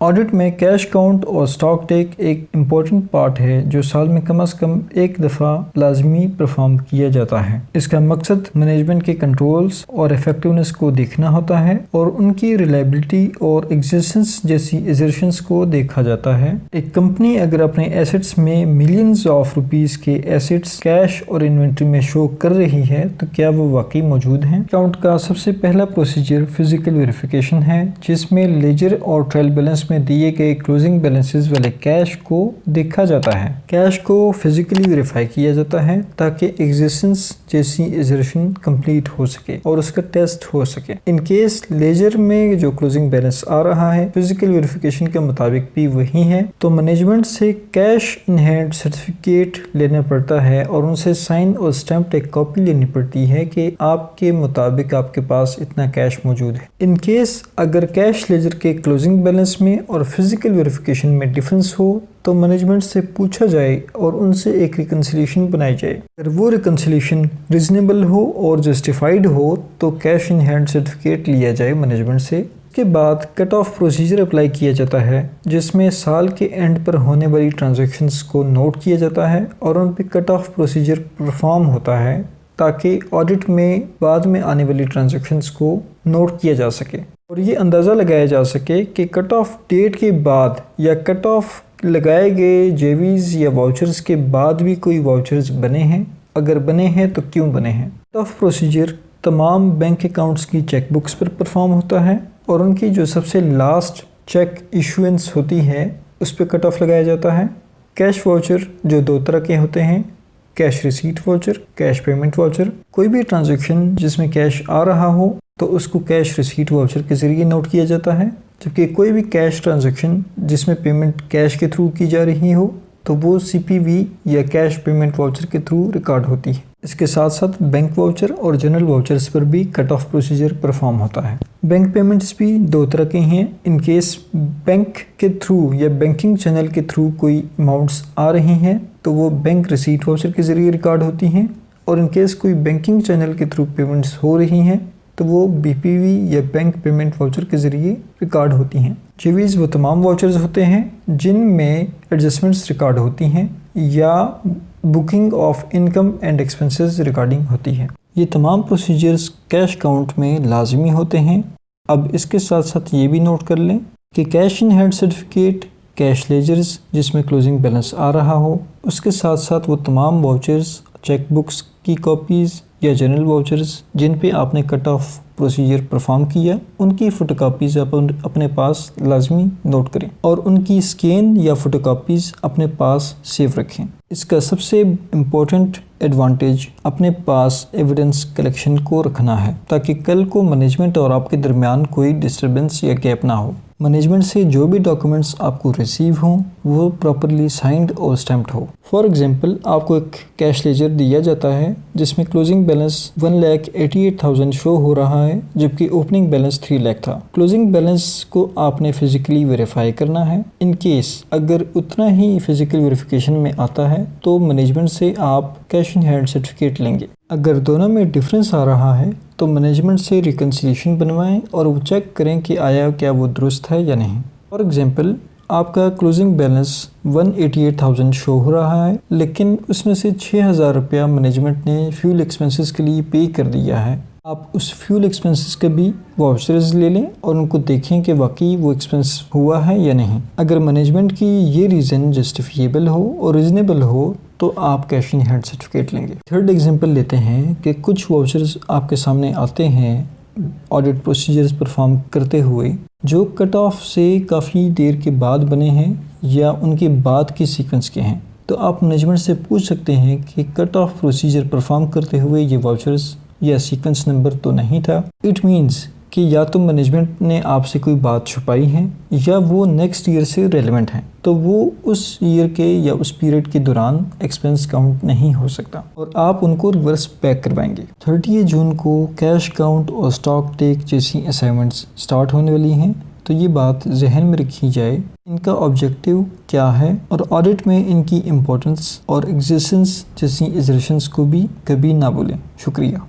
Audit में cash count और stock take एक इम्पोर्टेंट पार्ट है जो साल में कम से कम एक दफ़ा लाजमी परफॉर्म किया जाता है। इसका मकसद मैनेजमेंट के कंट्रोल्स और इफेक्टिवनेस को देखना होता है और उनकी रिलायबिलिटी और एग्जिस्टेंस जैसी एजर्शंस को देखा जाता है। एक कंपनी अगर अपने एसेट्स में मिलियंस ऑफ रुपीस के एसेट्स कैश और इन्वेंट्री में शो कर रही है तो क्या वो वाकई मौजूद हैं? काउंट का सबसे पहला प्रोसीजर फिजिकल वेरिफिकेशन है, जिसमें लेजर और ट्रायल बैलेंस में दिए गए क्लोजिंग बैलेंसेस वाले कैश को देखा जाता है। कैश को फिजिकली वेरीफाई किया जाता है ताकि एग्जिस्टेंस जैसी एजर्शन कंप्लीट हो सके और उसका टेस्ट हो सके। इन केस लेजर में जो क्लोजिंग बैलेंस आ रहा है फिजिकल वेरिफिकेशन के मुताबिक भी वही है, तो मैनेजमेंट से कैश इन हैंड सर्टिफिकेट लेना पड़ता है और उनसे साइन और स्टैम्प एक कॉपी लेनी पड़ती है कि आपके मुताबिक आपके पास इतना कैश मौजूद है। इन केस अगर कैश लेजर के क्लोजिंग बैलेंस में और फिजिकल वेरिफिकेशन में डिफरेंस हो तो मैनेजमेंट से पूछा जाए और उनसे एक रिकंसिलिएशन बनाई जाए। अगर वो रिकंसिलिएशन रीजनेबल हो और जस्टिफाइड हो तो कैश इन हैंड सर्टिफिकेट लिया जाए मैनेजमेंट से। के बाद कट ऑफ प्रोसीजर अप्लाई किया जाता है, जिसमें साल के एंड पर होने वाली ट्रांजैक्शंस को नोट किया जाता है और उन पर कट ऑफ प्रोसीजर परफॉर्म होता है ताकि ऑडिट में बाद में आने वाली ट्रांजैक्शंस को नोट किया जा सके और ये अंदाज़ा लगाया जा सके कि कट ऑफ डेट के बाद या कट ऑफ लगाए गए जेवीज़ या वाउचर्स के बाद भी कोई वाउचर्स बने हैं, अगर बने हैं तो क्यों बने हैं। कट ऑफ प्रोसीजर तमाम बैंक अकाउंट्स की चेक बुक्स पर परफॉर्म होता है और उनकी जो सबसे लास्ट चेक इशुएंस होती है उस पर कट ऑफ लगाया जाता है। कैश वाउचर जो दो तरह के होते हैं, cash receipt voucher, cash payment voucher. कोई भी ट्रांजैक्शन जिसमें कैश आ रहा हो तो उसको कैश रिसीट वाउचर के ज़रिए नोट किया जाता है, जबकि कोई भी कैश ट्रांजैक्शन जिसमें पेमेंट कैश के थ्रू की जा रही हो तो वो CPV या कैश पेमेंट वाउचर के थ्रू रिकॉर्ड होती है। इसके साथ साथ बैंक वाउचर और जनरल वाउचर्स पर भी कट ऑफ प्रोसीजर परफॉर्म होता है। बैंक पेमेंट्स भी दो तरह के हैं। इन केस बैंक के थ्रू या बैंकिंग चैनल के थ्रू कोई अमाउंट्स आ रही हैं तो वो बैंक रिसीट वाउचर के ज़रिए रिकॉर्ड होती हैं और इन केस कोई बैंकिंग चैनल के थ्रू पेमेंट्स हो रही हैं तो वो BPV या बैंक पेमेंट वाउचर के ज़रिए रिकॉर्ड होती हैं। जेवीज़ वो तमाम वाउचर्स होते हैं जिनमें एडजस्टमेंट्स रिकॉर्ड होती हैं या booking of income and expenses recording होती है। ये तमाम प्रोसीजर्स कैश काउंट में लाजमी होते हैं। अब इसके साथ साथ ये भी नोट कर लें कि cash in hand certificate, cash ledgers जिसमें क्लोजिंग बैलेंस आ रहा हो, उसके साथ साथ वो तमाम वाउचर्स, चेक बुक्स की कॉपीज़ या जनरल वाउचर्स जिन पे आपने कट ऑफ प्रोसीजर परफॉर्म किया, उनकी फ़ोटोकॉपीज़ अपने पास लाजमी नोट करें और उनकी स्कैन या फ़ोटोकॉपीज़ अपने पास सेव रखें। इसका सबसे इम्पोर्टेंट एडवांटेज अपने पास एविडेंस कलेक्शन को रखना है ताकि कल को मैनेजमेंट और आपके दरमियान कोई डिस्टर्बेंस या गैप ना हो। मैनेजमेंट से जो भी डॉक्यूमेंट्स आपको रिसीव हों वो प्रॉपरली साइंड और स्टैम्प्ड हो। फॉर एग्जांपल, आपको एक कैश लेजर दिया जाता है जिसमें क्लोजिंग बैलेंस 1,88,000 शो हो रहा है जबकि ओपनिंग बैलेंस 3 लाख था। क्लोजिंग बैलेंस को आपने फिजिकली वेरीफाई करना है। इन केस अगर उतना ही फिजिकल वेरिफिकेशन में आता है तो मैनेजमेंट से आप कैश इन हैंड सर्टिफिकेट लेंगे। अगर दोनों में डिफरेंस आ रहा है तो मैनेजमेंट से रिकंसिलिएशन बनवाएं और वो चेक करें कि आया क्या वो दुरुस्त है या नहीं। फॉर एग्जांपल, आपका क्लोजिंग बैलेंस 188,000 शो हो रहा है लेकिन उसमें से 6,000 रुपया मैनेजमेंट ने फ्यूल एक्सपेंसेस के लिए पे कर दिया है। आप उस फ्यूल एक्सपेंसेस के भी वाउचर्स ले लें और उनको देखें कि वाकई वो एक्सपेंस हुआ है या नहीं। अगर मैनेजमेंट की ये रीज़न जस्टिफिएबल हो और रीज़नेबल हो तो आप कैश इन हैंड सर्टिफिकेट लेंगे। थर्ड एग्जांपल लेते हैं कि कुछ वाउचर्स आपके सामने आते हैं ऑडिट प्रोसीजर्स परफॉर्म करते हुए जो कट ऑफ से काफ़ी देर के बाद बने हैं या उनके बाद के सीक्वेंस के हैं, तो आप मैनेजमेंट से पूछ सकते हैं कि कट ऑफ प्रोसीजर परफॉर्म करते हुए ये वाउचर्स या सीक्वेंस नंबर तो नहीं था। इट मीन्स कि या तो मैनेजमेंट ने आपसे कोई बात छुपाई है या वो नेक्स्ट ईयर से रेलेवेंट है, तो वो उस ईयर के या उस पीरियड के दौरान एक्सपेंस काउंट नहीं हो सकता और आप उनको रिवर्स बैक करवाएंगे। 30 जून को कैश काउंट और स्टॉक टेक जैसी असाइनमेंट्स स्टार्ट होने वाली हैं, तो ये बात जहन में रखी जाए इनका ऑब्जेक्टिव क्या है और ऑडिट में इनकी इम्पोर्टेंस और एग्जिस्टेंस जैसी एजर्शंस को भी कभी ना भूलें। शुक्रिया।